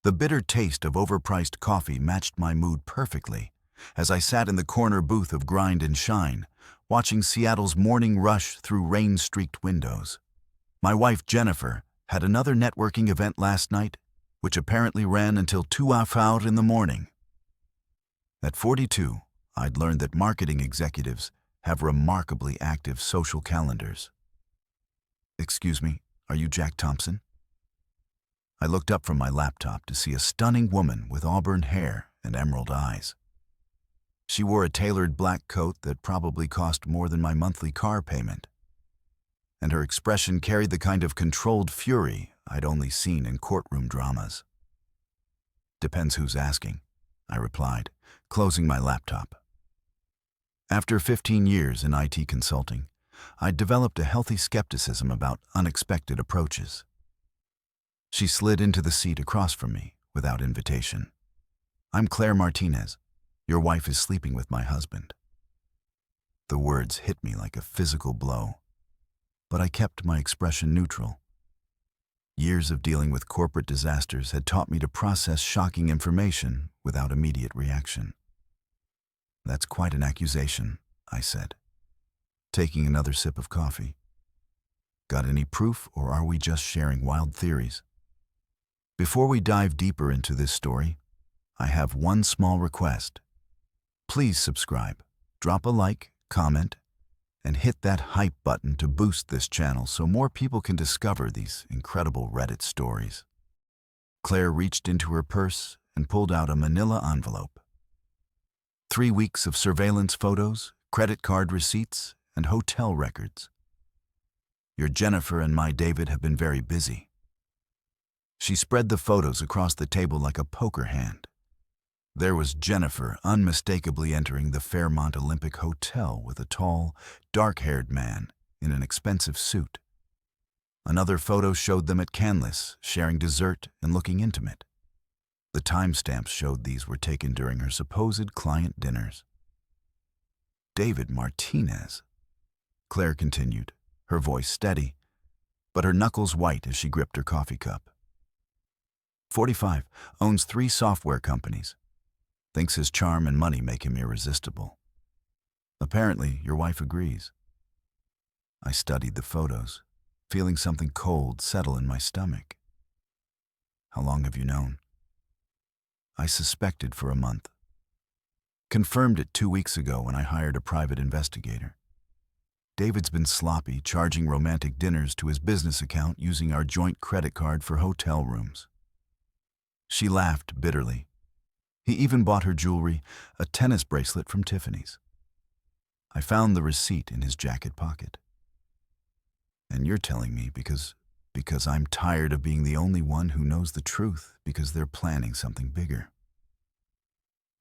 The bitter taste of overpriced coffee matched my mood perfectly as I sat in the corner booth of Grind and Shine, watching Seattle's morning rush through rain-streaked windows. My wife, Jennifer, had another networking event last night, which apparently ran until 2 hours in the morning. At 42, I'd learned that marketing executives have remarkably active social calendars. "Excuse me, are you Jack Thompson?" I looked up from my laptop to see a stunning woman with auburn hair and emerald eyes. She wore a tailored black coat that probably cost more than my monthly car payment, and her expression carried the kind of controlled fury I'd only seen in courtroom dramas. "Depends who's asking," I replied, closing my laptop. After 15 years in IT consulting, I'd developed a healthy skepticism about unexpected approaches. She slid into the seat across from me without invitation. "I'm Claire Martinez. Your wife is sleeping with my husband." The words hit me like a physical blow, but I kept my expression neutral. Years of dealing with corporate disasters had taught me to process shocking information without immediate reaction. "That's quite an accusation," I said, taking another sip of coffee. "Got any proof, or are we just sharing wild theories?" Before we dive deeper into this story, I have one small request. Please subscribe, drop a like, comment, and hit that hype button to boost this channel so more people can discover these incredible Reddit stories. Claire reached into her purse and pulled out a manila envelope. 3 weeks of surveillance photos, credit card receipts, and hotel records. "Your Jennifer and my David have been very busy." She spread the photos across the table like a poker hand. There was Jennifer unmistakably entering the Fairmont Olympic Hotel with a tall, dark-haired man in an expensive suit. Another photo showed them at Canlis, sharing dessert and looking intimate. The timestamps showed these were taken during her supposed client dinners. "David Martinez," Claire continued, her voice steady, but her knuckles white as she gripped her coffee cup. 45, owns 3 software companies. Thinks his charm and money make him irresistible. Apparently, your wife agrees. I studied the photos, feeling something cold settle in my stomach. "How long have you known?" I suspected for a month. Confirmed it 2 weeks ago when I hired a private investigator. David's been sloppy, charging romantic dinners to his business account using our joint credit card for hotel rooms. She laughed bitterly. He even bought her jewelry, a tennis bracelet from Tiffany's. I found the receipt in his jacket pocket. "And you're telling me because I'm tired of being the only one who knows the truth because they're planning something bigger."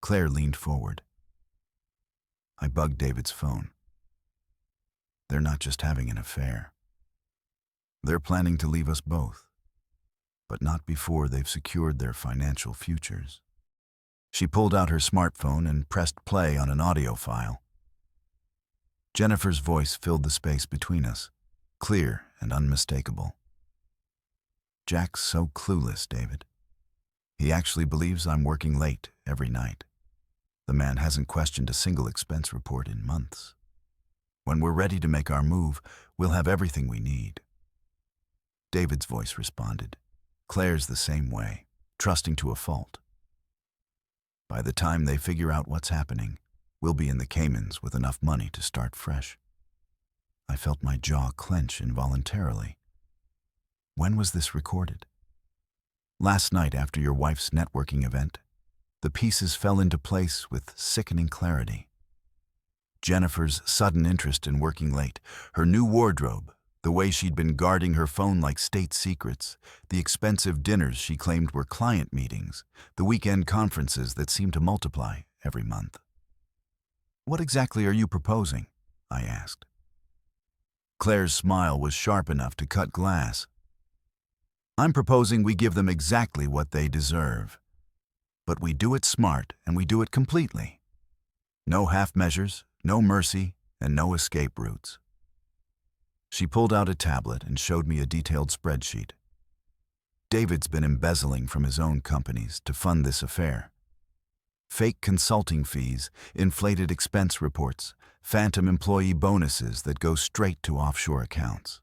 Claire leaned forward. I bugged David's phone. "They're not just having an affair. They're planning to leave us both, but not before they've secured their financial futures." She pulled out her smartphone and pressed play on an audio file. Jennifer's voice filled the space between us, clear and unmistakable. "Jack's so clueless, David. He actually believes I'm working late every night. The man hasn't questioned a single expense report in months. When we're ready to make our move, we'll have everything we need." David's voice responded. Claire's the same way, trusting to a fault. "By the time they figure out what's happening, we'll be in the Caymans with enough money to start fresh." I felt my jaw clench involuntarily. When was this recorded? Last night after your wife's networking event. The pieces fell into place with sickening clarity. Jennifer's sudden interest in working late, her new wardrobe, the way she'd been guarding her phone like state secrets, the expensive dinners she claimed were client meetings, the weekend conferences that seemed to multiply every month. "What exactly are you proposing?" I asked. Claire's smile was sharp enough to cut glass. "I'm proposing we give them exactly what they deserve. But we do it smart and we do it completely. No half measures, no mercy, and no escape routes." She pulled out a tablet and showed me a detailed spreadsheet. David's been embezzling from his own companies to fund this affair. Fake consulting fees, inflated expense reports, phantom employee bonuses that go straight to offshore accounts.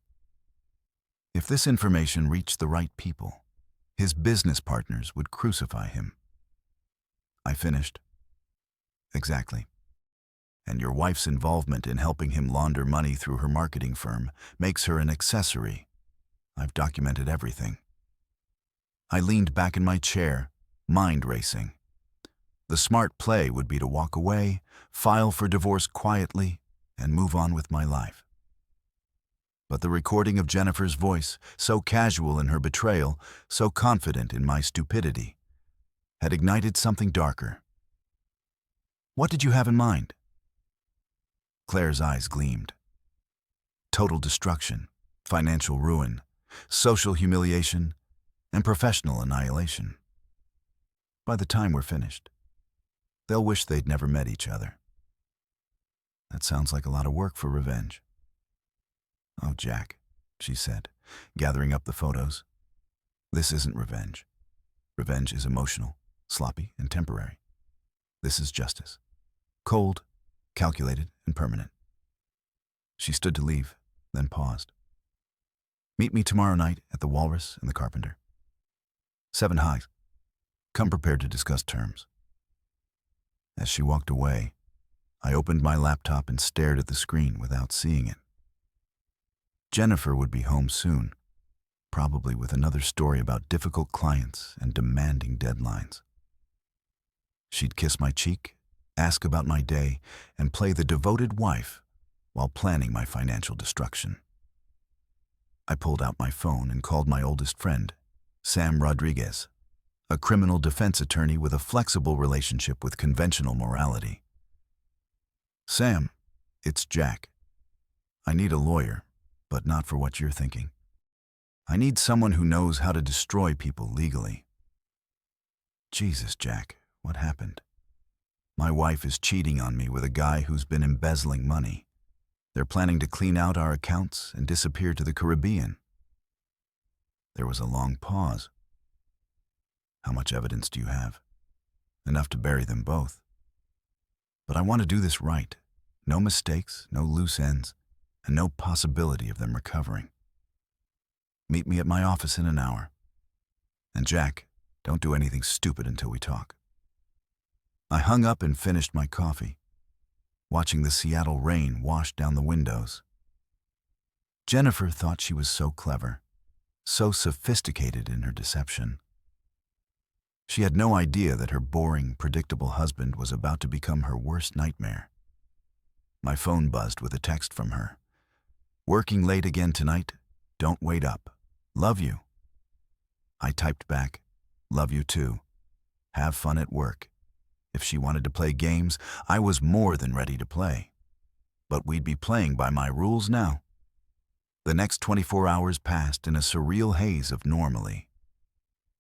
If this information reached the right people, his business partners would crucify him. I finished. Exactly. And your wife's involvement in helping him launder money through her marketing firm makes her an accessory. I've documented everything. I leaned back in my chair, mind racing. The smart play would be to walk away, file for divorce quietly, and move on with my life. But the recording of Jennifer's voice, so casual in her betrayal, so confident in my stupidity, had ignited something darker. What did you have in mind? Claire's eyes gleamed. Total destruction, financial ruin, social humiliation, and professional annihilation. By the time we're finished, they'll wish they'd never met each other. That sounds like a lot of work for revenge. Oh, Jack, she said, gathering up the photos. This isn't revenge. Revenge is emotional, sloppy, and temporary. This is justice. Cold, calculated, and permanent. She stood to leave, then paused. Meet me tomorrow night at the Walrus and the Carpenter. 7 Highs. Come prepared to discuss terms. As she walked away, I opened my laptop and stared at the screen without seeing it. Jennifer would be home soon, probably with another story about difficult clients and demanding deadlines. She'd kiss my cheek, ask about my day, and play the devoted wife while planning my financial destruction. I pulled out my phone and called my oldest friend, Sam Rodriguez, a criminal defense attorney with a flexible relationship with conventional morality. Sam, it's Jack. I need a lawyer, but not for what you're thinking. I need someone who knows how to destroy people legally. Jesus, Jack, what happened? My wife is cheating on me with a guy who's been embezzling money. They're planning to clean out our accounts and disappear to the Caribbean. There was a long pause. How much evidence do you have? Enough to bury them both. But I want to do this right. No mistakes, no loose ends, and no possibility of them recovering. Meet me at my office in an hour. And Jack, don't do anything stupid until we talk. I hung up and finished my coffee, watching the Seattle rain wash down the windows. Jennifer thought she was so clever, so sophisticated in her deception. She had no idea that her boring, predictable husband was about to become her worst nightmare. My phone buzzed with a text from her. Working late again tonight? Don't wait up. Love you. I typed back, love you too. Have fun at work. If she wanted to play games, I was more than ready to play. But we'd be playing by my rules now. The next 24 hours passed in a surreal haze of normally.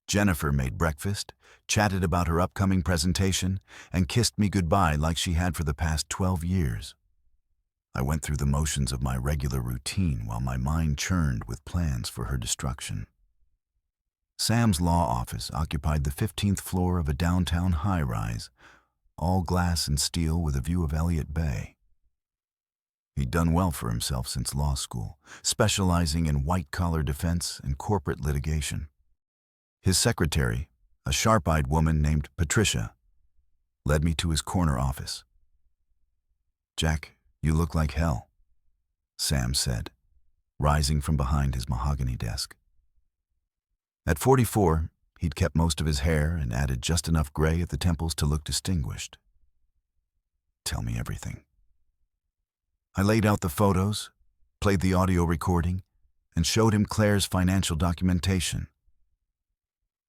Jennifer made breakfast, chatted about her upcoming presentation, and kissed me goodbye like she had for the past 12 years. I went through the motions of my regular routine while my mind churned with plans for her destruction. Sam's law office occupied the 15th floor of a downtown high-rise, all glass and steel with a view of Elliott Bay. He'd done well for himself since law school, specializing in white-collar defense and corporate litigation. His secretary, a sharp-eyed woman named Patricia, led me to his corner office. Jack, you look like hell, Sam said, rising from behind his mahogany desk. At 44, he'd kept most of his hair and added just enough gray at the temples to look distinguished. Tell me everything. I laid out the photos, played the audio recording, and showed him Claire's financial documentation.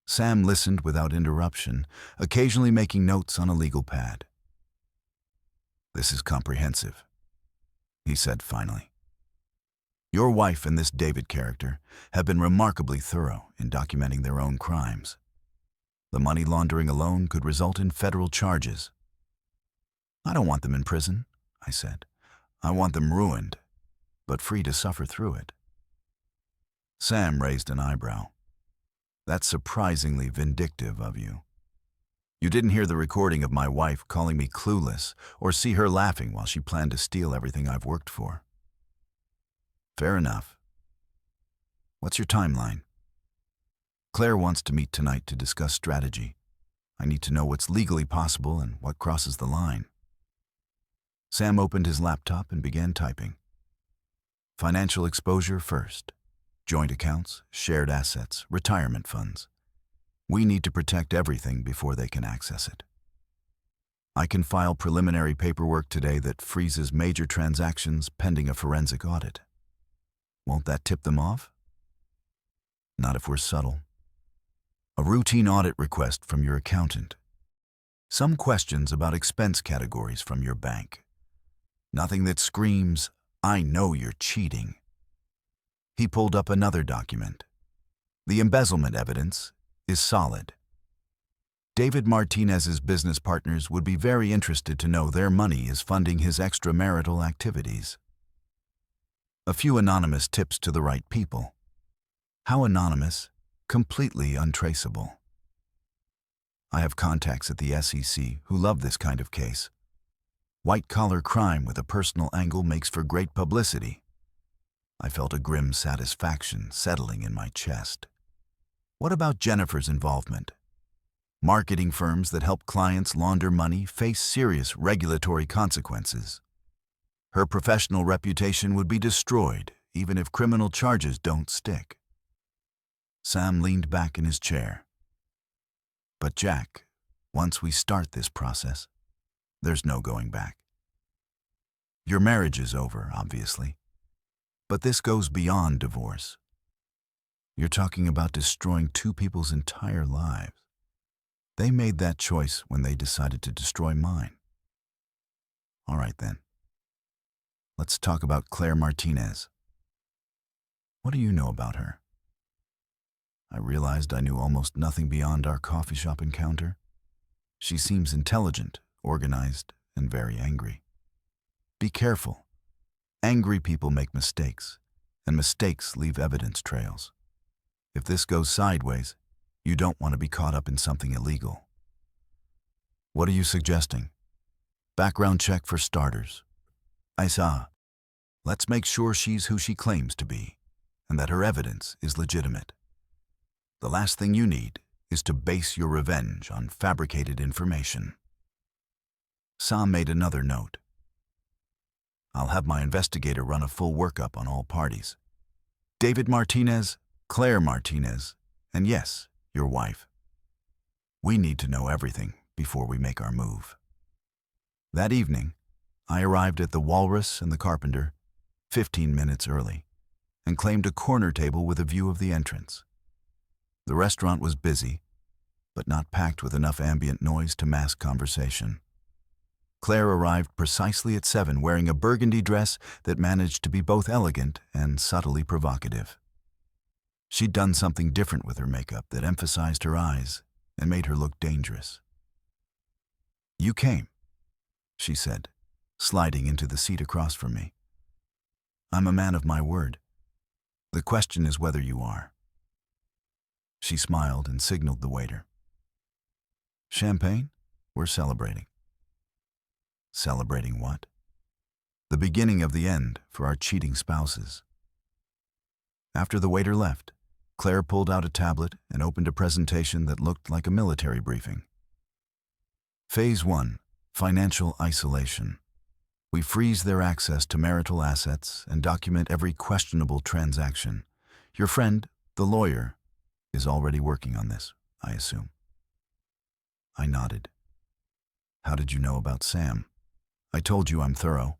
Sam listened without interruption, occasionally making notes on a legal pad. This is comprehensive, he said finally. Your wife and this David character have been remarkably thorough in documenting their own crimes. The money laundering alone could result in federal charges. I don't want them in prison, I said. I want them ruined, but free to suffer through it. Sam raised an eyebrow. That's surprisingly vindictive of you. You didn't hear the recording of my wife calling me clueless or see her laughing while she planned to steal everything I've worked for. Fair enough. What's your timeline? Claire wants to meet tonight to discuss strategy. I need to know what's legally possible and what crosses the line. Sam opened his laptop and began typing. Financial exposure first. Joint accounts, shared assets, retirement funds. We need to protect everything before they can access it. I can file preliminary paperwork today that freezes major transactions pending a forensic audit. Won't that tip them off? Not if we're subtle. A routine audit request from your accountant. Some questions about expense categories from your bank. Nothing that screams, I know you're cheating. He pulled up another document. The embezzlement evidence is solid. David Martinez's business partners would be very interested to know their money is funding his extramarital activities. A few anonymous tips to the right people. How anonymous? Completely untraceable. I have contacts at the SEC who love this kind of case. White-collar crime with a personal angle makes for great publicity. I felt a grim satisfaction settling in my chest. What about Jennifer's involvement? Marketing firms that help clients launder money face serious regulatory consequences. Her professional reputation would be destroyed even if criminal charges don't stick. Sam leaned back in his chair. But Jack, once we start this process, there's no going back. Your marriage is over, obviously, but this goes beyond divorce. You're talking about destroying two people's entire lives. They made that choice when they decided to destroy mine. All right then. Let's talk about Claire Martinez. What do you know about her? I realized I knew almost nothing beyond our coffee shop encounter. She seems intelligent, organized, and very angry. Be careful. Angry people make mistakes, and mistakes leave evidence trails. If this goes sideways, you don't want to be caught up in something illegal. What are you suggesting? Background check for starters. I saw. Let's make sure she's who she claims to be, and that her evidence is legitimate. The last thing you need is to base your revenge on fabricated information. Sam made another note. I'll have my investigator run a full workup on all parties. David Martinez, Claire Martinez, and yes, your wife. We need to know everything before we make our move. That evening, I arrived at the Walrus and the Carpenter 15 minutes early and claimed a corner table with a view of the entrance. The restaurant was busy, but not packed with enough ambient noise to mask conversation. Claire arrived precisely at 7 wearing a burgundy dress that managed to be both elegant and subtly provocative. She'd done something different with her makeup that emphasized her eyes and made her look dangerous. You came, she said, sliding into the seat across from me. I'm a man of my word. The question is whether you are. She smiled and signaled the waiter. Champagne? We're celebrating. Celebrating what? The beginning of the end for our cheating spouses. After the waiter left, Claire pulled out a tablet and opened a presentation that looked like a military briefing. Phase 1, financial isolation. We freeze their access to marital assets and document every questionable transaction. Your friend, the lawyer, is already working on this, I assume. I nodded. How did you know about Sam? I told you I'm thorough.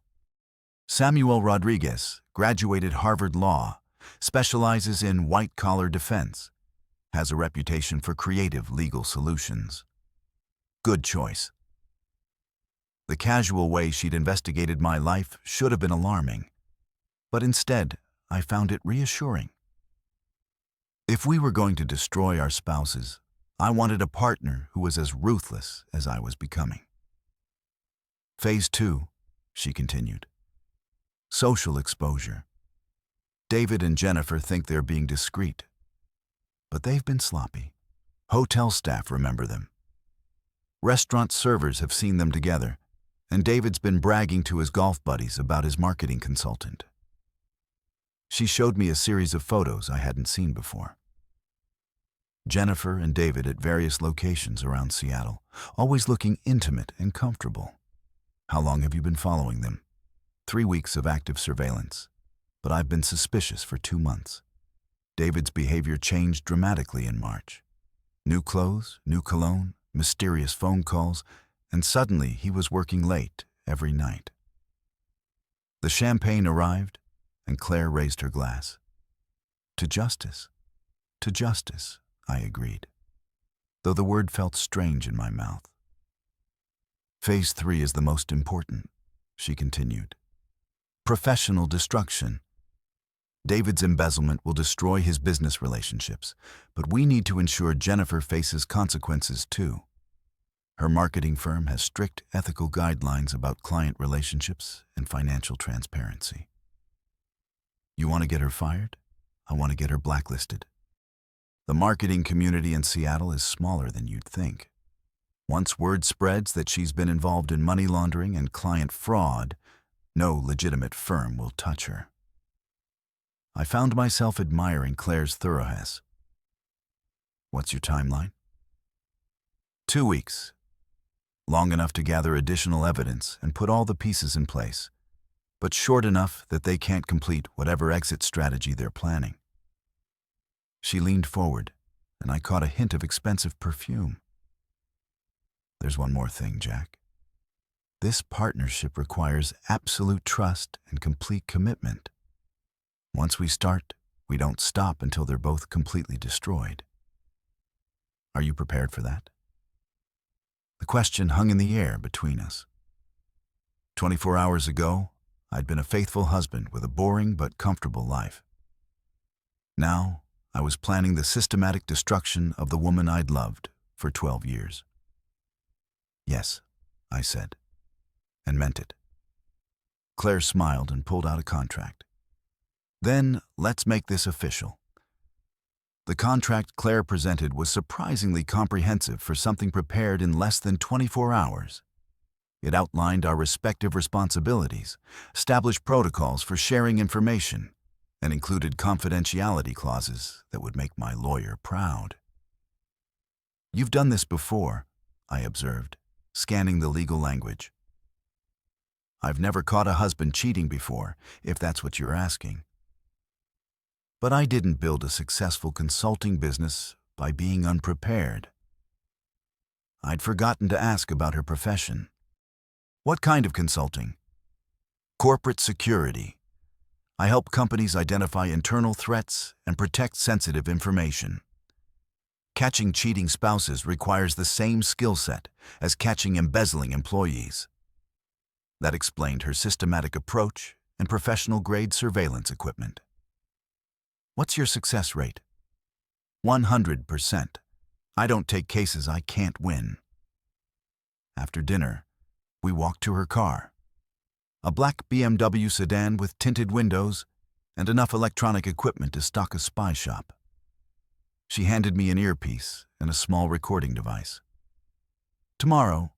Samuel Rodriguez graduated Harvard Law, specializes in white-collar defense, has a reputation for creative legal solutions. Good choice. The casual way she'd investigated my life should have been alarming, but instead, I found it reassuring. If we were going to destroy our spouses, I wanted a partner who was as ruthless as I was becoming. Phase 2, she continued. Social exposure. David and Jennifer think they're being discreet, but they've been sloppy. Hotel staff remember them. Restaurant servers have seen them together, and David's been bragging to his golf buddies about his marketing consultant. She showed me a series of photos I hadn't seen before. Jennifer and David at various locations around Seattle, always looking intimate and comfortable. How long have you been following them? 3 weeks of active surveillance, but I've been suspicious for 2 months. David's behavior changed dramatically in March. New clothes, new cologne, mysterious phone calls, and suddenly he was working late every night. The champagne arrived, and Claire raised her glass. To justice, I agreed, though the word felt strange in my mouth. Phase 3 is the most important, she continued. Professional destruction. David's embezzlement will destroy his business relationships, but we need to ensure Jennifer faces consequences too. Her marketing firm has strict ethical guidelines about client relationships and financial transparency. You want to get her fired? I want to get her blacklisted. The marketing community in Seattle is smaller than you'd think. Once word spreads that she's been involved in money laundering and client fraud, no legitimate firm will touch her. I found myself admiring Claire's thoroughness. What's your timeline? 2 weeks. Long enough to gather additional evidence and put all the pieces in place, but short enough that they can't complete whatever exit strategy they're planning. She leaned forward, and I caught a hint of expensive perfume. There's one more thing, Jack. This partnership requires absolute trust and complete commitment. Once we start, we don't stop until they're both completely destroyed. Are you prepared for that? The question hung in the air between us. 24 hours ago, I'd been a faithful husband with a boring but comfortable life. Now, I was planning the systematic destruction of the woman I'd loved for 12 years. Yes, I said, and meant it. Claire smiled and pulled out a contract. Then, let's make this official. The contract Claire presented was surprisingly comprehensive for something prepared in less than 24 hours. It outlined our respective responsibilities, established protocols for sharing information, and included confidentiality clauses that would make my lawyer proud. You've done this before, I observed, scanning the legal language. I've never caught a husband cheating before, if that's what you're asking. But I didn't build a successful consulting business by being unprepared. I'd forgotten to ask about her profession. What kind of consulting? Corporate security. I help companies identify internal threats and protect sensitive information. Catching cheating spouses requires the same skill set as catching embezzling employees. That explained her systematic approach and professional-grade surveillance equipment. What's your success rate? 100%. I don't take cases I can't win. After dinner, we walked to her car. A black BMW sedan with tinted windows and enough electronic equipment to stock a spy shop. She handed me an earpiece and a small recording device. Tomorrow,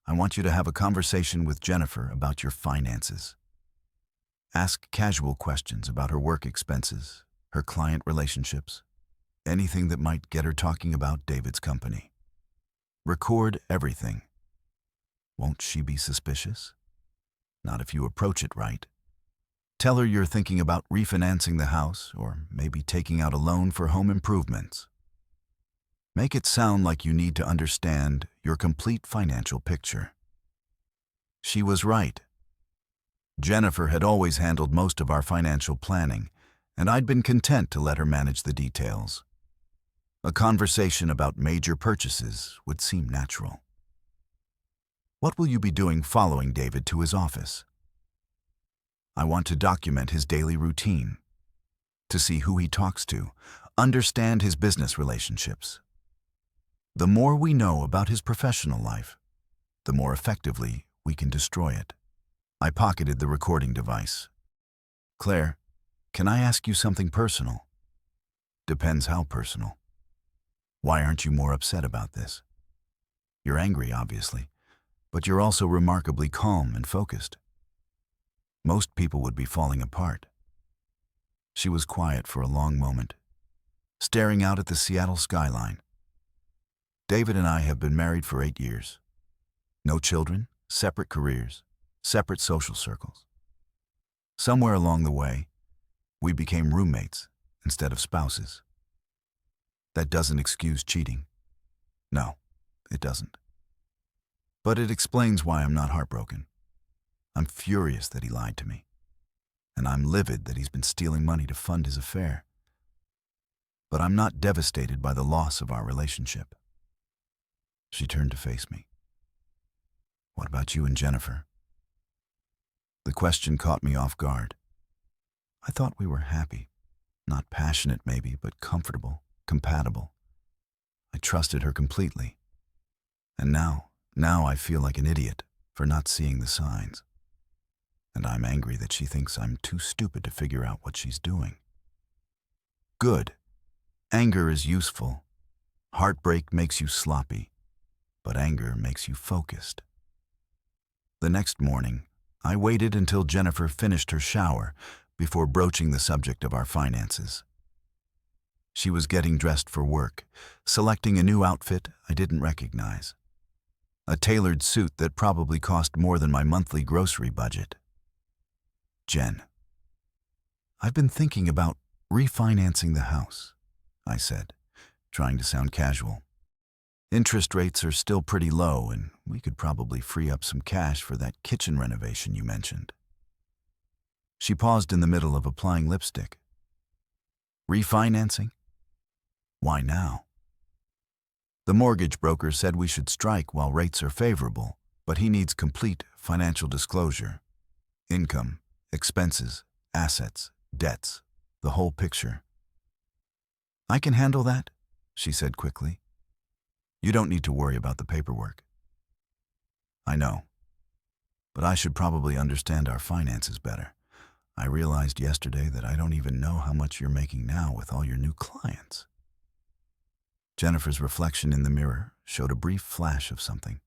I want you to have a conversation with Jennifer about your finances. Ask casual questions about her work expenses, her client relationships, anything that might get her talking about David's company. Record everything. Won't she be suspicious? Not if you approach it right. Tell her you're thinking about refinancing the house or maybe taking out a loan for home improvements. Make it sound like you need to understand your complete financial picture. She was right. Jennifer had always handled most of our financial planning, and I'd been content to let her manage the details. A conversation about major purchases would seem natural. What will you be doing following David to his office? I want to document his daily routine, to see who he talks to, understand his business relationships. The more we know about his professional life, the more effectively we can destroy it. I pocketed the recording device. Claire, can I ask you something personal? Depends how personal. Why aren't you more upset about this? You're angry, obviously, but you're also remarkably calm and focused. Most people would be falling apart. She was quiet for a long moment, staring out at the Seattle skyline. David and I have been married for 8 years. No children, separate careers, separate social circles. Somewhere along the way, we became roommates instead of spouses. That doesn't excuse cheating. No, it doesn't. But it explains why I'm not heartbroken. I'm furious that he lied to me, and I'm livid that he's been stealing money to fund his affair. But I'm not devastated by the loss of our relationship. She turned to face me. What about you and Jennifer? The question caught me off guard. I thought we were happy, not passionate maybe, but comfortable, compatible. I trusted her completely. And now I feel like an idiot for not seeing the signs. And I'm angry that she thinks I'm too stupid to figure out what she's doing. Good. Anger is useful. Heartbreak makes you sloppy, but anger makes you focused. The next morning, I waited until Jennifer finished her shower before broaching the subject of our finances. She was getting dressed for work, selecting a new outfit I didn't recognize. A tailored suit that probably cost more than my monthly grocery budget. Jen, I've been thinking about refinancing the house, I said, trying to sound casual. Interest rates are still pretty low, and we could probably free up some cash for that kitchen renovation you mentioned. She paused in the middle of applying lipstick. Refinancing? Why now? The mortgage broker said we should strike while rates are favorable, but he needs complete financial disclosure. Income, expenses, assets, debts, the whole picture. I can handle that, she said quickly. You don't need to worry about the paperwork. I know, but I should probably understand our finances better. I realized yesterday that I don't even know how much you're making now with all your new clients. Jennifer's reflection in the mirror showed a brief flash of something.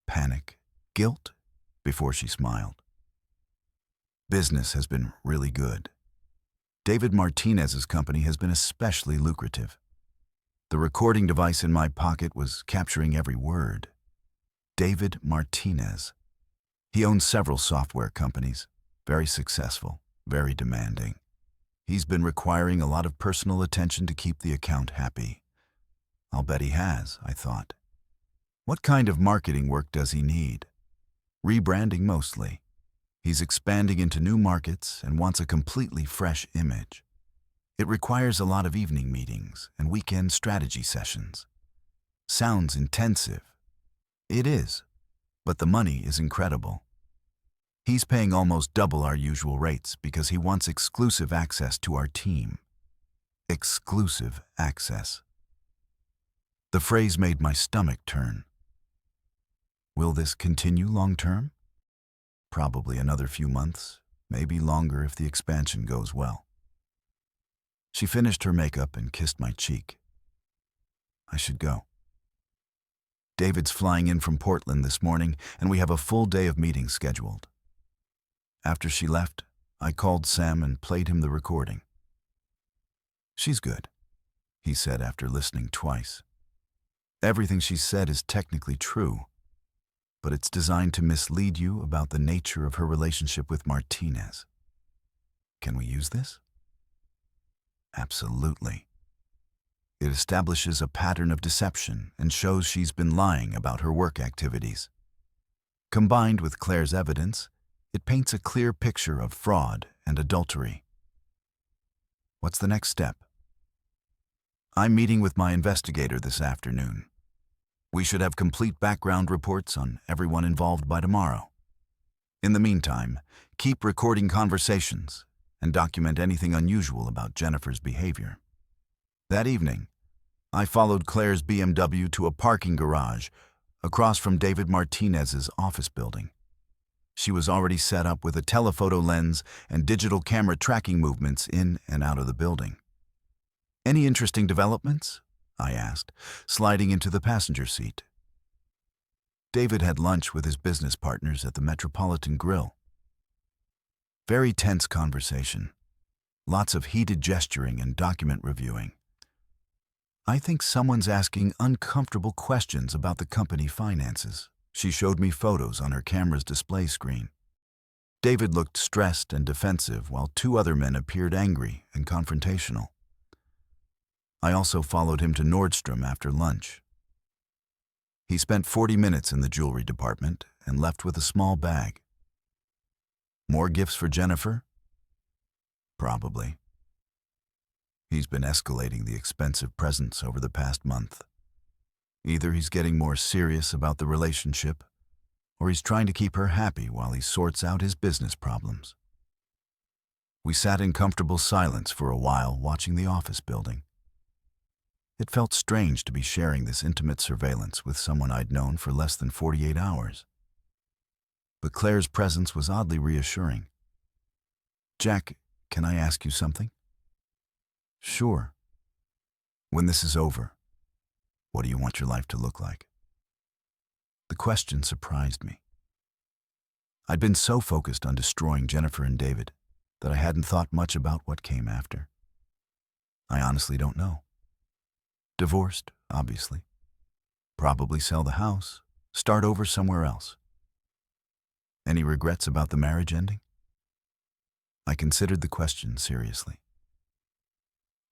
Panic, guilt, before she smiled. Business has been really good. David Martinez's company has been especially lucrative. The recording device in my pocket was capturing every word. David Martinez. He owns several software companies, very successful, very demanding. He's been requiring a lot of personal attention to keep the account happy. I'll bet he has, I thought. What kind of marketing work does he need? Rebranding mostly. He's expanding into new markets and wants a completely fresh image. It requires a lot of evening meetings and weekend strategy sessions. Sounds intensive. It is, but the money is incredible. He's paying almost double our usual rates because he wants exclusive access to our team. Exclusive access. The phrase made my stomach turn. Will this continue long term? Probably another few months, maybe longer if the expansion goes well. She finished her makeup and kissed my cheek. I should go. David's flying in from Portland this morning, and we have a full day of meetings scheduled. After she left, I called Sam and played him the recording. She's good, he said after listening twice. Everything she said is technically true, but it's designed to mislead you about the nature of her relationship with Martinez. Can we use this? Absolutely. It establishes a pattern of deception and shows she's been lying about her work activities. Combined with Claire's evidence, it paints a clear picture of fraud and adultery. What's the next step? I'm meeting with my investigator this afternoon. We should have complete background reports on everyone involved by tomorrow. In the meantime, keep recording conversations and document anything unusual about Jennifer's behavior. That evening, I followed Claire's BMW to a parking garage across from David Martinez's office building. She was already set up with a telephoto lens and digital camera tracking movements in and out of the building. Any interesting developments? I asked, sliding into the passenger seat. David had lunch with his business partners at the Metropolitan Grill. Very tense conversation. Lots of heated gesturing and document reviewing. I think someone's asking uncomfortable questions about the company finances. She showed me photos on her camera's display screen. David looked stressed and defensive, while two other men appeared angry and confrontational. I also followed him to Nordstrom after lunch. He spent 40 minutes in the jewelry department and left with a small bag. More gifts for Jennifer? Probably. He's been escalating the expensive presents over the past month. Either he's getting more serious about the relationship, or he's trying to keep her happy while he sorts out his business problems. We sat in comfortable silence for a while, watching the office building. It felt strange to be sharing this intimate surveillance with someone I'd known for less than 48 hours. But Claire's presence was oddly reassuring. "Jack, can I ask you something?" "Sure." "When this is over, what do you want your life to look like?" The question surprised me. I'd been so focused on destroying Jennifer and David that I hadn't thought much about what came after. I honestly don't know. Divorced, obviously. Probably sell the house, start over somewhere else. Any regrets about the marriage ending? I considered the question seriously.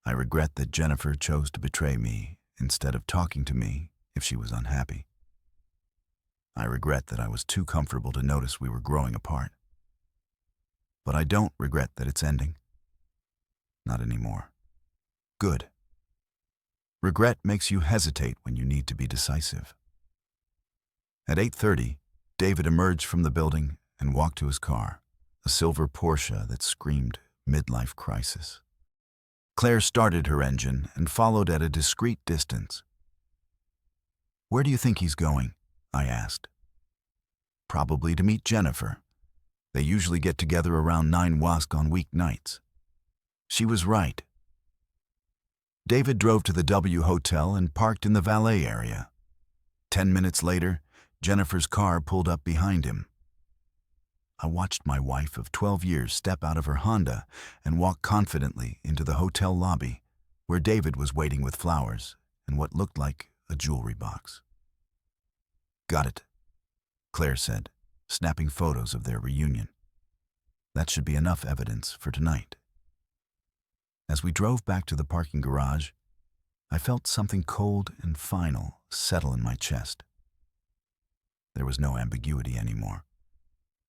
I regret that Jennifer chose to betray me instead of talking to me if she was unhappy. I regret that I was too comfortable to notice we were growing apart. But I don't regret that it's ending. Not anymore. Good. Regret makes you hesitate when you need to be decisive. At 8:30, David emerged from the building and walked to his car, a silver Porsche that screamed midlife crisis. Claire started her engine and followed at a discreet distance. "Where do you think he's going?" I asked. "Probably to meet Jennifer. They usually get together around 9 WASC on weeknights." She was right. David drove to the W Hotel and parked in the valet area. 10 minutes later, Jennifer's car pulled up behind him. I watched my wife of 12 years step out of her Honda and walk confidently into the hotel lobby, where David was waiting with flowers and what looked like a jewelry box. "Got it," Claire said, snapping photos of their reunion. "That should be enough evidence for tonight." As we drove back to the parking garage, I felt something cold and final settle in my chest. There was no ambiguity anymore.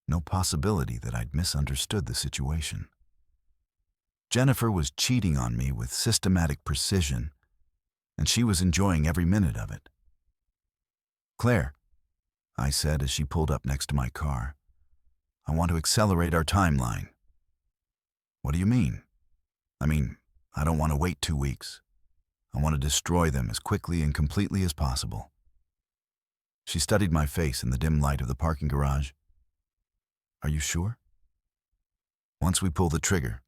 No possibility that I'd misunderstood the situation. Jennifer was cheating on me with systematic precision, and she was enjoying every minute of it. "Claire," I said as she pulled up next to my car, "I want to accelerate our timeline." "What do you mean?" I don't want to wait 2 weeks. I want to destroy them as quickly and completely as possible." She studied my face in the dim light of the parking garage. "Are you sure?" "Once we pull the trigger,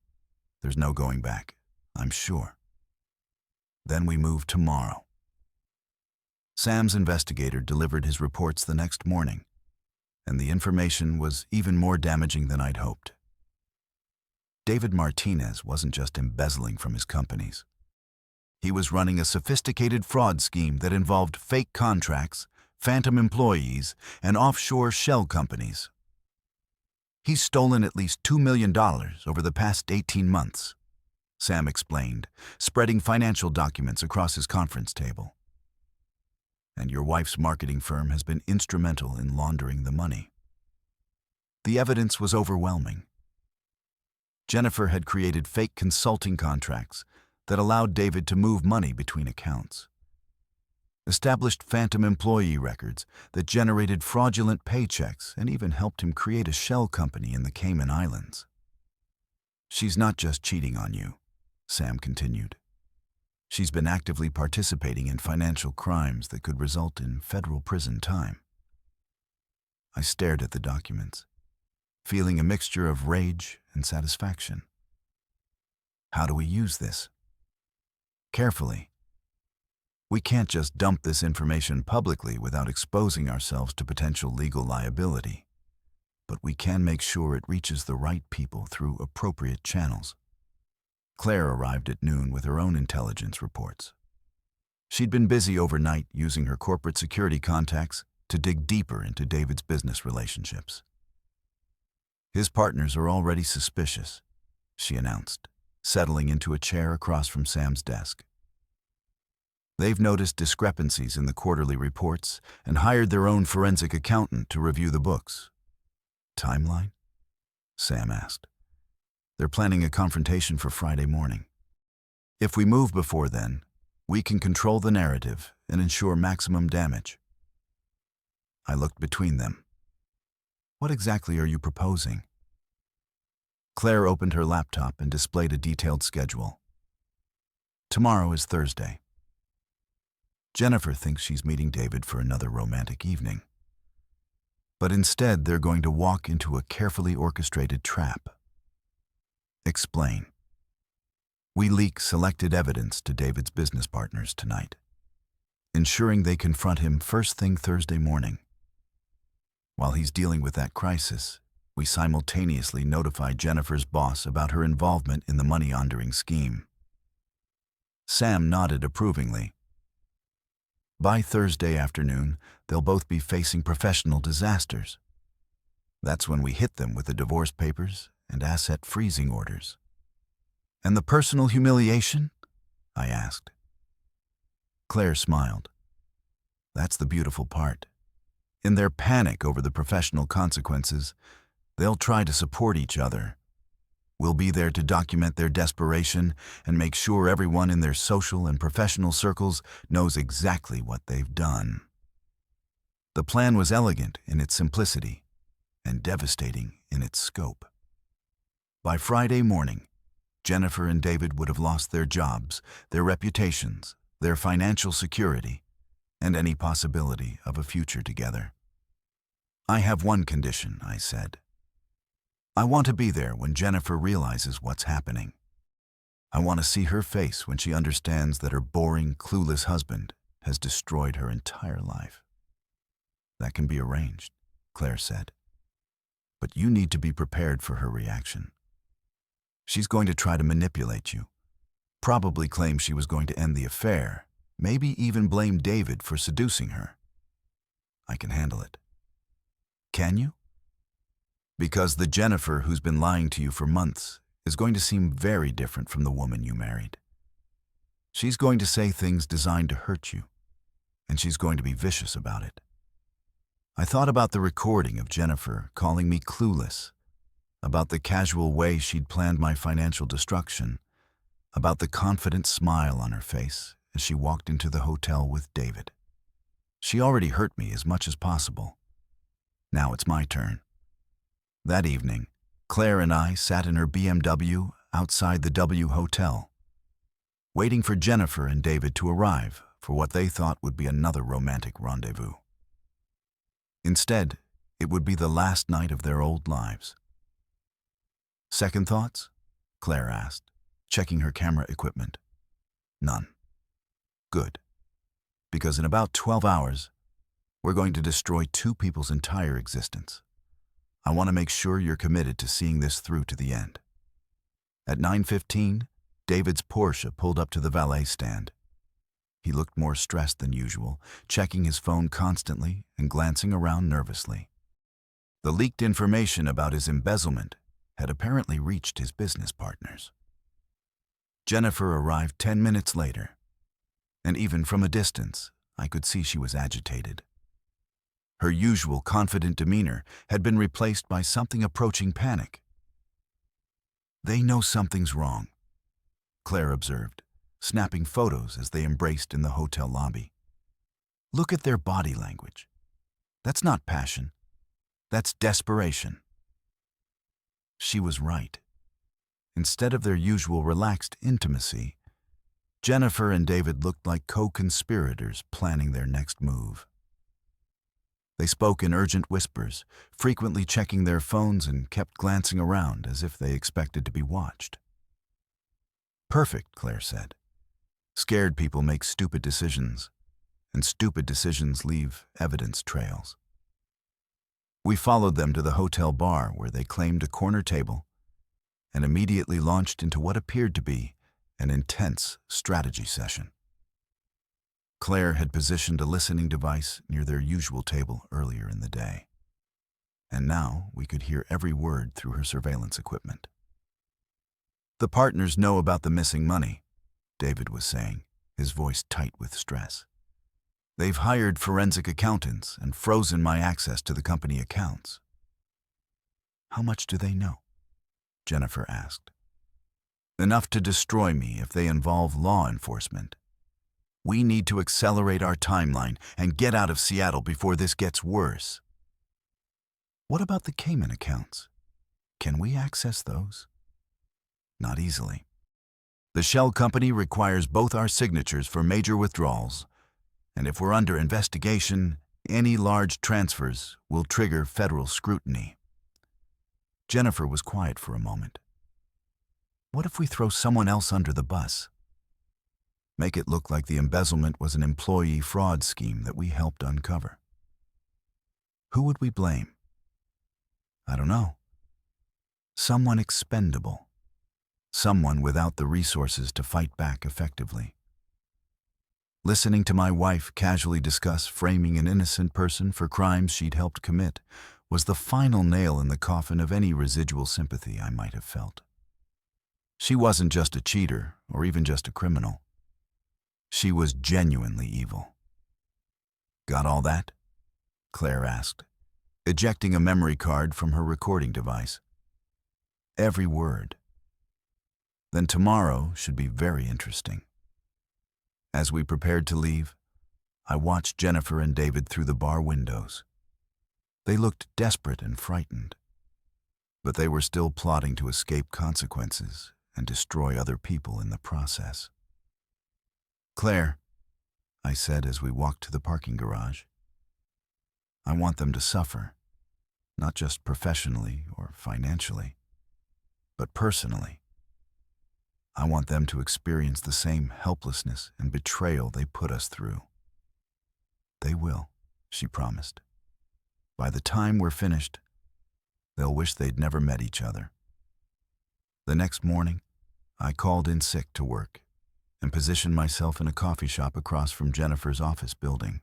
there's no going back, I'm sure. Then we move tomorrow." Sam's investigator delivered his reports the next morning, and the information was even more damaging than I'd hoped. David Martinez wasn't just embezzling from his companies. He was running a sophisticated fraud scheme that involved fake contracts, phantom employees, and offshore shell companies. He's stolen at least $2 million over the past 18 months, Sam explained, spreading financial documents across his conference table. "And your wife's marketing firm has been instrumental in laundering the money." The evidence was overwhelming. Jennifer had created fake consulting contracts that allowed David to move money between accounts. Established phantom employee records that generated fraudulent paychecks and even helped him create a shell company in the Cayman Islands. "She's not just cheating on you," Sam continued. "She's been actively participating in financial crimes that could result in federal prison time." I stared at the documents, feeling a mixture of rage and satisfaction. "How do we use this?" "Carefully. We can't just dump this information publicly without exposing ourselves to potential legal liability. But we can make sure it reaches the right people through appropriate channels. Claire arrived at noon with her own intelligence reports. She'd been busy overnight using her corporate security contacts to dig deeper into David's business relationships. His partners are already suspicious, she announced, settling into a chair across from Sam's desk. They've noticed discrepancies in the quarterly reports and hired their own forensic accountant to review the books. Timeline? Sam asked. They're planning a confrontation for Friday morning. If we move before then, we can control the narrative and ensure maximum damage. I looked between them. What exactly are you proposing? Claire opened her laptop and displayed a detailed schedule. Tomorrow is Thursday. Jennifer thinks she's meeting David for another romantic evening. But instead, they're going to walk into a carefully orchestrated trap. Explain. We leak selected evidence to David's business partners tonight, ensuring they confront him first thing Thursday morning. While he's dealing with that crisis, we simultaneously notify Jennifer's boss about her involvement in the money laundering scheme. Sam nodded approvingly. By Thursday afternoon, they'll both be facing professional disasters. That's when we hit them with the divorce papers and asset freezing orders. And the personal humiliation? I asked. Claire smiled. That's the beautiful part. In their panic over the professional consequences, they'll try to support each other. We'll be there to document their desperation and make sure everyone in their social and professional circles knows exactly what they've done. The plan was elegant in its simplicity and devastating in its scope. By Friday morning, Jennifer and David would have lost their jobs, their reputations, their financial security, and any possibility of a future together. I have one condition, I said. I want to be there when Jennifer realizes what's happening. I want to see her face when she understands that her boring, clueless husband has destroyed her entire life. That can be arranged, Claire said. But you need to be prepared for her reaction. She's going to try to manipulate you, probably claim she was going to end the affair, maybe even blame David for seducing her. I can handle it. Can you? Because the Jennifer who's been lying to you for months is going to seem very different from the woman you married. She's going to say things designed to hurt you, and she's going to be vicious about it. I thought about the recording of Jennifer calling me clueless, about the casual way she'd planned my financial destruction, about the confident smile on her face as she walked into the hotel with David. She already hurt me as much as possible. Now it's my turn. That evening, Claire and I sat in her BMW outside the W Hotel, waiting for Jennifer and David to arrive for what they thought would be another romantic rendezvous. Instead, it would be the last night of their old lives. Second thoughts? Claire asked, checking her camera equipment. None. Good. Because in about 12 hours, we're going to destroy two people's entire existence. I want to make sure you're committed to seeing this through to the end. At 9:15, David's Porsche pulled up to the valet stand. He looked more stressed than usual, checking his phone constantly and glancing around nervously. The leaked information about his embezzlement had apparently reached his business partners. Jennifer arrived 10 minutes later, and even from a distance, I could see she was agitated. Her usual confident demeanor had been replaced by something approaching panic. They know something's wrong, Claire observed, snapping photos as they embraced in the hotel lobby. Look at their body language. That's not passion. That's desperation. She was right. Instead of their usual relaxed intimacy, Jennifer and David looked like co-conspirators planning their next move. They spoke in urgent whispers, frequently checking their phones and kept glancing around as if they expected to be watched. Perfect, Claire said. Scared people make stupid decisions, and stupid decisions leave evidence trails. We followed them to the hotel bar where they claimed a corner table and immediately launched into what appeared to be an intense strategy session. Claire had positioned a listening device near their usual table earlier in the day, and now we could hear every word through her surveillance equipment. "The partners know about the missing money," David was saying, his voice tight with stress. "They've hired forensic accountants and frozen my access to the company accounts." "How much do they know?" Jennifer asked. "Enough to destroy me if they involve law enforcement. We need to accelerate our timeline and get out of Seattle before this gets worse." "What about the Cayman accounts? Can we access those?" "Not easily. The shell company requires both our signatures for major withdrawals, and if we're under investigation, any large transfers will trigger federal scrutiny." Jennifer was quiet for a moment. "What if we throw someone else under the bus? Make it look like the embezzlement was an employee fraud scheme that we helped uncover. Who would we blame?" "I don't know. Someone expendable. Someone without the resources to fight back effectively." Listening to my wife casually discuss framing an innocent person for crimes she'd helped commit was the final nail in the coffin of any residual sympathy I might have felt. She wasn't just a cheater or even just a criminal. She was genuinely evil. "Got all that?" Claire asked, ejecting a memory card from her recording device. "Every word." "Then tomorrow should be very interesting." As we prepared to leave, I watched Jennifer and David through the bar windows. They looked desperate and frightened, but they were still plotting to escape consequences and destroy other people in the process. "Claire," I said as we walked to the parking garage, "I want them to suffer, not just professionally or financially, but personally. I want them to experience the same helplessness and betrayal they put us through." "They will," she promised. "By the time we're finished, they'll wish they'd never met each other." The next morning, I called in sick to work and positioned myself in a coffee shop across from Jennifer's office building.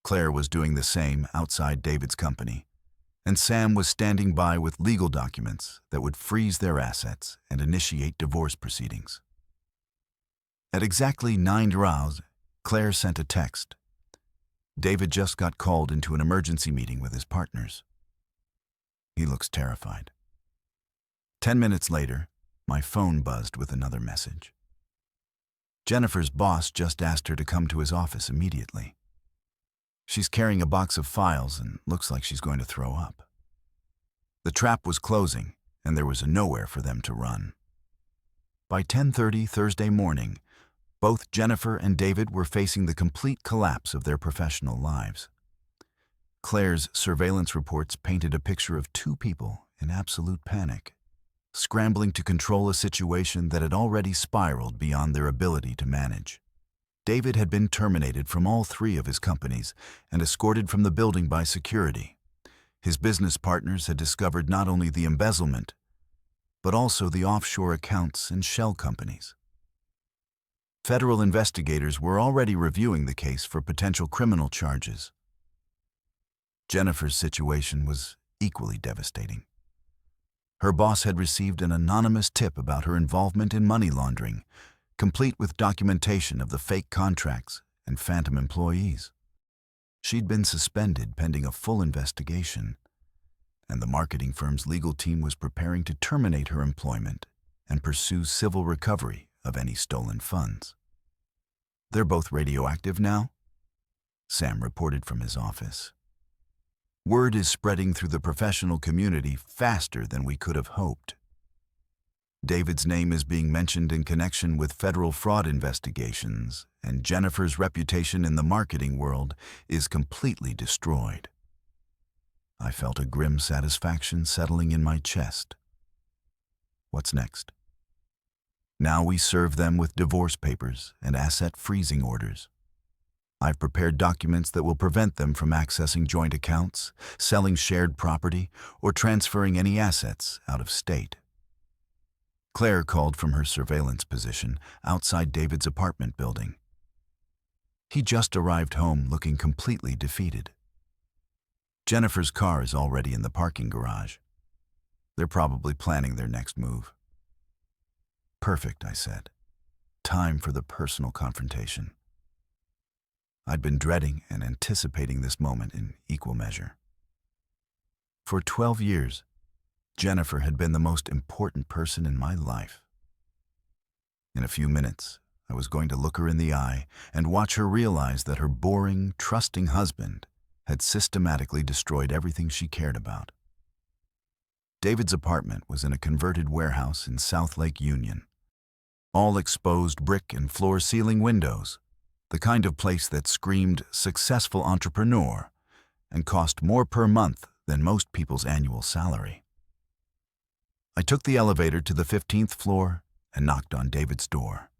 Claire was doing the same outside David's company, and Sam was standing by with legal documents that would freeze their assets and initiate divorce proceedings. At exactly 9:00, Claire sent a text. "David just got called into an emergency meeting with his partners. He looks terrified." 10 minutes later, my phone buzzed with another message. Jennifer's boss just asked her to come to his office immediately. She's carrying a box of files and looks like she's going to throw up. The trap was closing, and there was nowhere for them to run. By 10:30 Thursday morning, both Jennifer and David were facing the complete collapse of their professional lives. Claire's surveillance reports painted a picture of two people in absolute panic, scrambling to control a situation that had already spiraled beyond their ability to manage. David had been terminated from all three of his companies and escorted from the building by security. His business partners had discovered not only the embezzlement, but also the offshore accounts and shell companies. Federal investigators were already reviewing the case for potential criminal charges. Jennifer's situation was equally devastating. Her boss had received an anonymous tip about her involvement in money laundering, complete with documentation of the fake contracts and phantom employees. She'd been suspended pending a full investigation, and the marketing firm's legal team was preparing to terminate her employment and pursue civil recovery of any stolen funds. "They're both radioactive now," Sam reported from his office. "Word is spreading through the professional community faster than we could have hoped. David's name is being mentioned in connection with federal fraud investigations, and Jennifer's reputation in the marketing world is completely destroyed." I felt a grim satisfaction settling in my chest. What's next? Now we serve them with divorce papers and asset freezing orders. I've prepared documents that will prevent them from accessing joint accounts, selling shared property, or transferring any assets out of state. Claire called from her surveillance position outside David's apartment building. He just arrived home looking completely defeated. Jennifer's car is already in the parking garage. They're probably planning their next move. Perfect, I said. Time for the personal confrontation. I'd been dreading and anticipating this moment in equal measure. For 12 years, Jennifer had been the most important person in my life. In a few minutes, I was going to look her in the eye and watch her realize that her boring, trusting husband had systematically destroyed everything she cared about. David's apartment was in a converted warehouse in South Lake Union. All exposed brick and floor-ceiling windows, the kind of place that screamed successful entrepreneur and cost more per month than most people's annual salary. I took the elevator to the 15th floor and knocked on David's door.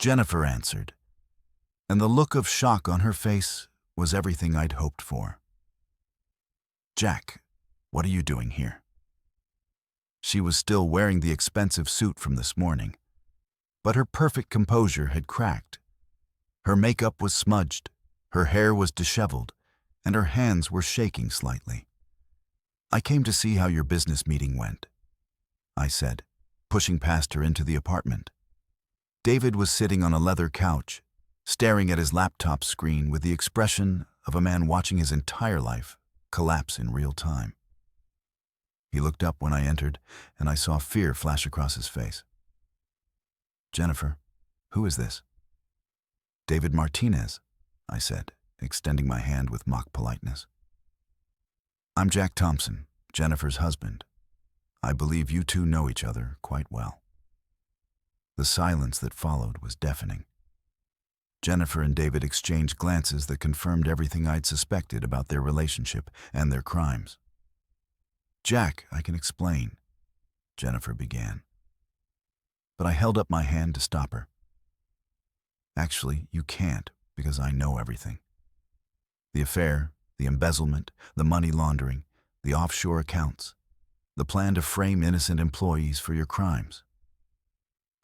Jennifer answered, and the look of shock on her face was everything I'd hoped for. "Jack, what are you doing here?" She was still wearing the expensive suit from this morning, but her perfect composure had cracked. Her makeup was smudged, her hair was disheveled, and her hands were shaking slightly. "I came to see how your business meeting went," I said, pushing past her into the apartment. David was sitting on a leather couch, staring at his laptop screen with the expression of a man watching his entire life collapse in real time. He looked up when I entered, and I saw fear flash across his face. "Jennifer, who is this?" "David Martinez," I said, extending my hand with mock politeness. "I'm Jack Thompson, Jennifer's husband. I believe you two know each other quite well." The silence that followed was deafening. Jennifer and David exchanged glances that confirmed everything I'd suspected about their relationship and their crimes. "Jack, I can explain," Jennifer began. But I held up my hand to stop her. "Actually, you can't, because I know everything. The affair, the embezzlement, the money laundering, the offshore accounts, the plan to frame innocent employees for your crimes.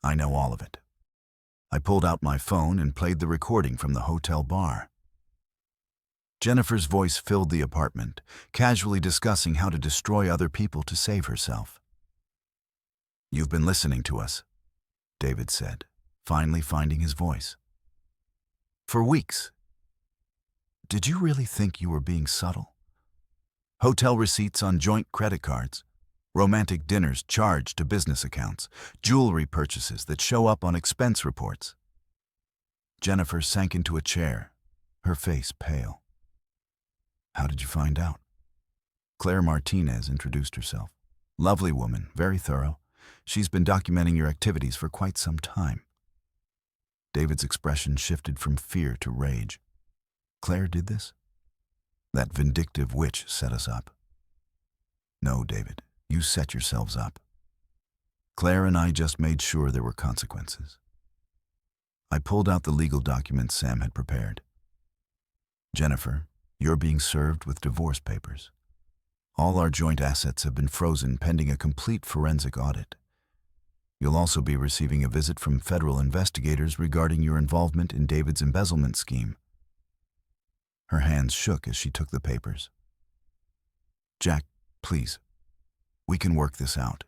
I know all of it." I pulled out my phone and played the recording from the hotel bar. Jennifer's voice filled the apartment, casually discussing how to destroy other people to save herself. "You've been listening to us," David said, finally finding his voice. "For weeks. Did you really think you were being subtle? Hotel receipts on joint credit cards, romantic dinners charged to business accounts, jewelry purchases that show up on expense reports." Jennifer sank into a chair, her face pale. "How did you find out?" Claire Martinez introduced herself. "Lovely woman, very thorough. She's been documenting your activities for quite some time." David's expression shifted from fear to rage. "Claire did this? That vindictive witch set us up." "No, David, you set yourselves up. Claire and I just made sure there were consequences." I pulled out the legal documents Sam had prepared. "Jennifer, you're being served with divorce papers. All our joint assets have been frozen pending a complete forensic audit. You'll also be receiving a visit from federal investigators regarding your involvement in David's embezzlement scheme." Her hands shook as she took the papers. "Jack, please. We can work this out.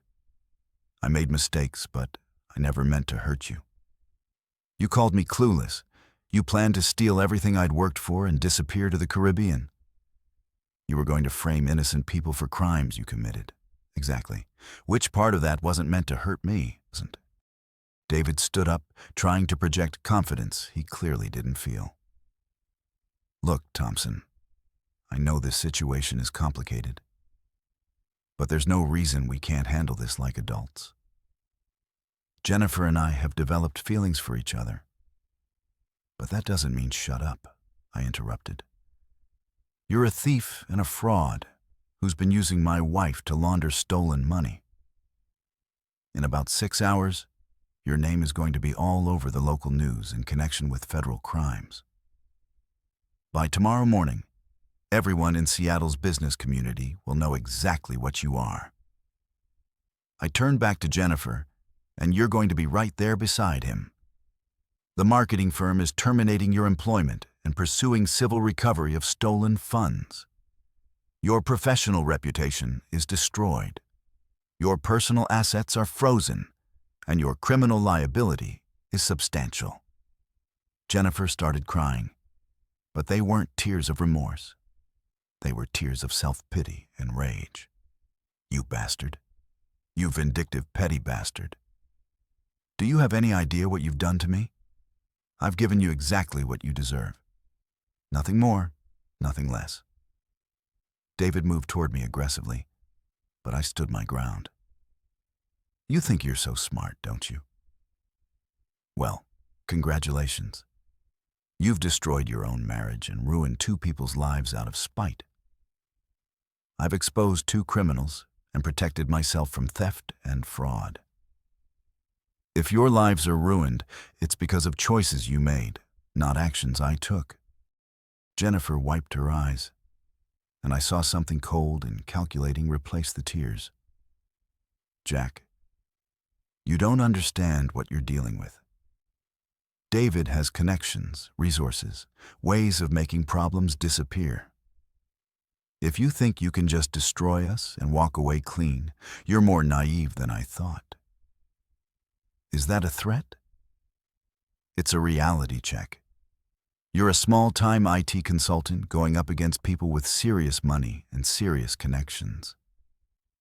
I made mistakes, but I never meant to hurt you. You called me clueless. You planned to steal everything I'd worked for and disappear to the Caribbean. You were going to frame innocent people for crimes you committed. Exactly. Which part of that wasn't meant to hurt me, wasn't?" David stood up, trying to project confidence he clearly didn't feel. "Look, Thompson, I know this situation is complicated, but there's no reason we can't handle this like adults. Jennifer and I have developed feelings for each other. But that doesn't mean shut up," I interrupted. "You're a thief and a fraud who's been using my wife to launder stolen money. In about 6 hours, Your name is going to be all over the local news in connection with federal crimes. By tomorrow morning, everyone in Seattle's business community will know exactly what you are. I turned back to Jennifer, and you're going to be right there beside him. The marketing firm is terminating your employment and pursuing civil recovery of stolen funds. Your professional reputation is destroyed. Your personal assets are frozen, and your criminal liability is substantial. Jennifer started crying, but they weren't tears of remorse. They were tears of self-pity and rage. You bastard. You vindictive, petty bastard. Do you have any idea what you've done to me? I've given you exactly what you deserve. Nothing more, nothing less. David moved toward me aggressively, but I stood my ground. You think you're so smart, don't you? Well, congratulations. You've destroyed your own marriage and ruined two people's lives out of spite. I've exposed two criminals and protected myself from theft and fraud. If your lives are ruined, it's because of choices you made, not actions I took. Jennifer wiped her eyes, and I saw something cold and calculating replace the tears. Jack, you don't understand what you're dealing with. David has connections, resources, ways of making problems disappear. If you think you can just destroy us and walk away clean, you're more naive than I thought. Is that a threat? It's a reality check. You're a small-time IT consultant going up against people with serious money and serious connections.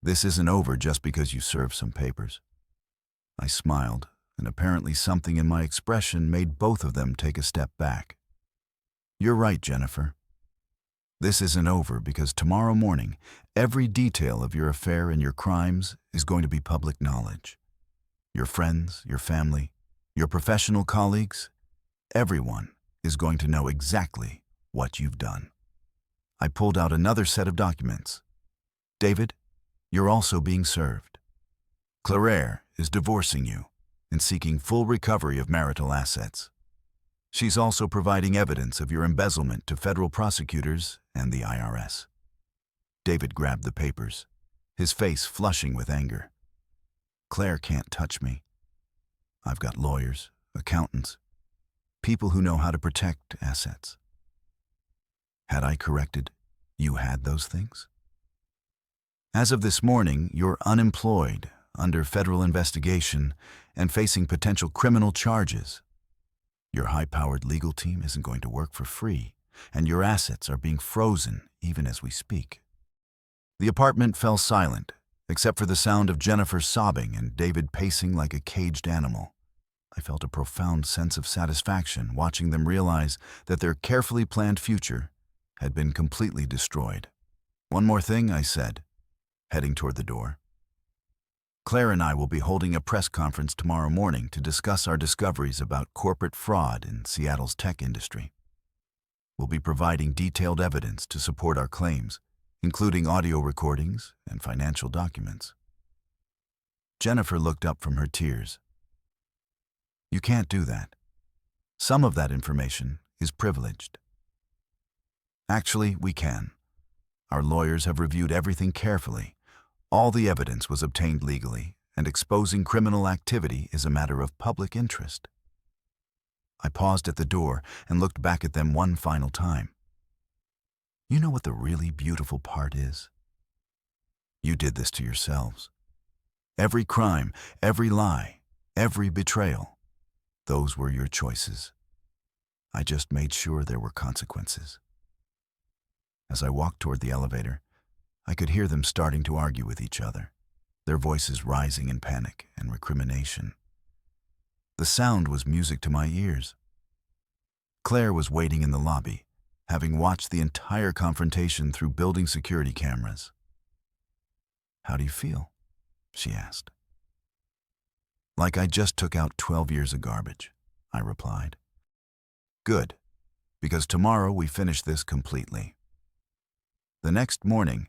This isn't over just because you served some papers. I smiled, and apparently something in my expression made both of them take a step back. You're right, Jennifer. This isn't over because tomorrow morning, every detail of your affair and your crimes is going to be public knowledge. Your friends, your family, your professional colleagues, everyone is going to know exactly what you've done. I pulled out another set of documents. David, you're also being served. Claire is divorcing you and seeking full recovery of marital assets. She's also providing evidence of your embezzlement to federal prosecutors and the IRS. David grabbed the papers, his face flushing with anger. Claire can't touch me. I've got lawyers, accountants, people who know how to protect assets. Had I corrected, you had those things? As of this morning, you're unemployed, under federal investigation, and facing potential criminal charges. Your high-powered legal team isn't going to work for free, and your assets are being frozen even as we speak. The apartment fell silent, except for the sound of Jennifer sobbing and David pacing like a caged animal. I felt a profound sense of satisfaction watching them realize that their carefully planned future had been completely destroyed. One more thing, I said, heading toward the door. Claire and I will be holding a press conference tomorrow morning to discuss our discoveries about corporate fraud in Seattle's tech industry. We'll be providing detailed evidence to support our claims, including audio recordings and financial documents. Jennifer looked up from her tears. You can't do that. Some of that information is privileged. Actually, we can. Our lawyers have reviewed everything carefully. All the evidence was obtained legally, and exposing criminal activity is a matter of public interest. I paused at the door and looked back at them one final time. You know what the really beautiful part is? You did this to yourselves. Every crime, every lie, every betrayal, those were your choices. I just made sure there were consequences. As I walked toward the elevator, I could hear them starting to argue with each other, their voices rising in panic and recrimination. The sound was music to my ears. Claire was waiting in the lobby, having watched the entire confrontation through building security cameras. How do you feel? She asked. Like I just took out 12 years of garbage, I replied. Good, because tomorrow we finish this completely. The next morning,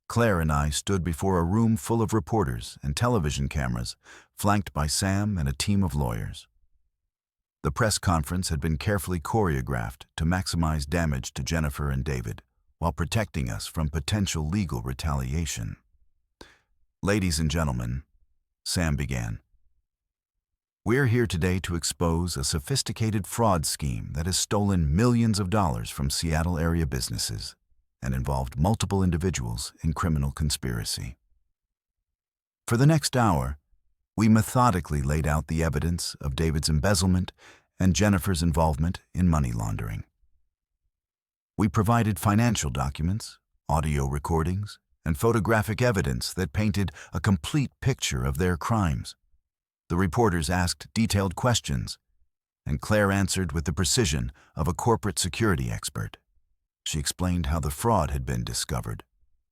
Claire and I stood before a room full of reporters and television cameras, flanked by Sam and a team of lawyers. The press conference had been carefully choreographed to maximize damage to Jennifer and David, while protecting us from potential legal retaliation. "Ladies and gentlemen," Sam began, "we're here today to expose a sophisticated fraud scheme that has stolen millions of dollars from Seattle area businesses and involved multiple individuals in criminal conspiracy. For the next hour, we methodically laid out the evidence of David's embezzlement and Jennifer's involvement in money laundering. We provided financial documents, audio recordings, and photographic evidence that painted a complete picture of their crimes. The reporters asked detailed questions, and Claire answered with the precision of a corporate security expert. She explained how the fraud had been discovered,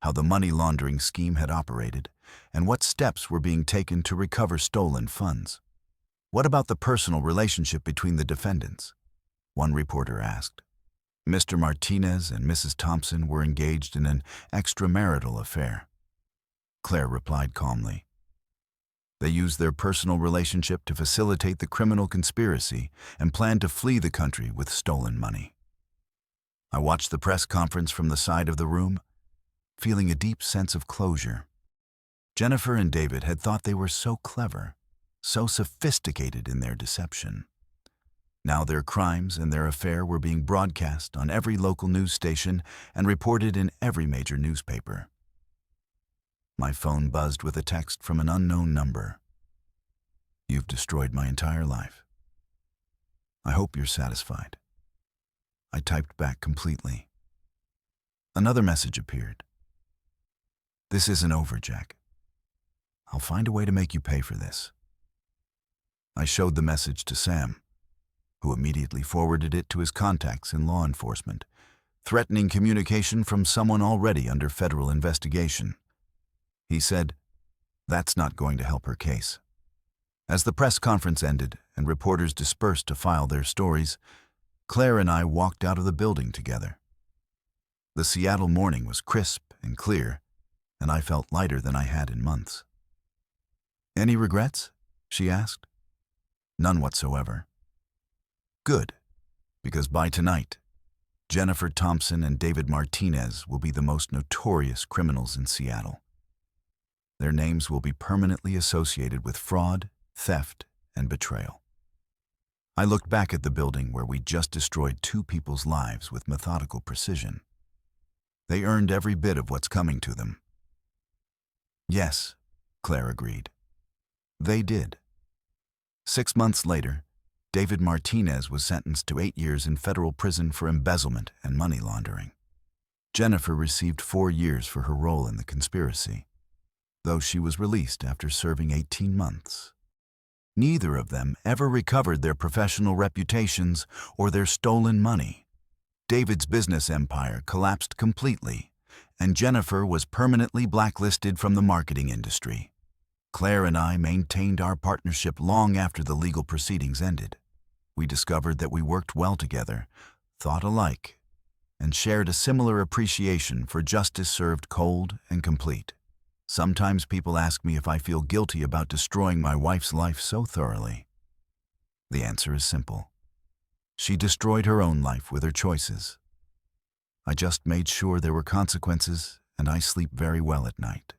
how the money laundering scheme had operated, and what steps were being taken to recover stolen funds. "What about the personal relationship between the defendants?" one reporter asked. "Mr. Martinez and Mrs. Thompson were engaged in an extramarital affair," Claire replied calmly. "They used their personal relationship to facilitate the criminal conspiracy and planned to flee the country with stolen money." I watched the press conference from the side of the room, feeling a deep sense of closure. Jennifer and David had thought they were so clever, so sophisticated in their deception. Now their crimes and their affair were being broadcast on every local news station and reported in every major newspaper. My phone buzzed with a text from an unknown number. "You've destroyed my entire life. I hope you're satisfied." I typed back completely. Another message appeared. "This isn't over, Jack. I'll find a way to make you pay for this." I showed the message to Sam, who immediately forwarded it to his contacts in law enforcement, threatening communication from someone already under federal investigation. He said, "That's not going to help her case." As the press conference ended and reporters dispersed to file their stories, Claire and I walked out of the building together. The Seattle morning was crisp and clear, and I felt lighter than I had in months. "Any regrets?" she asked. "None whatsoever." "Good, because by tonight, Jennifer Thompson and David Martinez will be the most notorious criminals in Seattle. Their names will be permanently associated with fraud, theft, and betrayal." I looked back at the building where we'd just destroyed two people's lives with methodical precision. They earned every bit of what's coming to them. "Yes," Claire agreed. They did. 6 months later, David Martinez was sentenced to 8 years in federal prison for embezzlement and money laundering. Jennifer received 4 years for her role in the conspiracy, though she was released after serving 18 months. Neither of them ever recovered their professional reputations or their stolen money. David's business empire collapsed completely, and Jennifer was permanently blacklisted from the marketing industry. Claire and I maintained our partnership long after the legal proceedings ended. We discovered that we worked well together, thought alike, and shared a similar appreciation for justice served cold and complete. Sometimes people ask me if I feel guilty about destroying my wife's life so thoroughly. The answer is simple. She destroyed her own life with her choices. I just made sure there were consequences, and I sleep very well at night.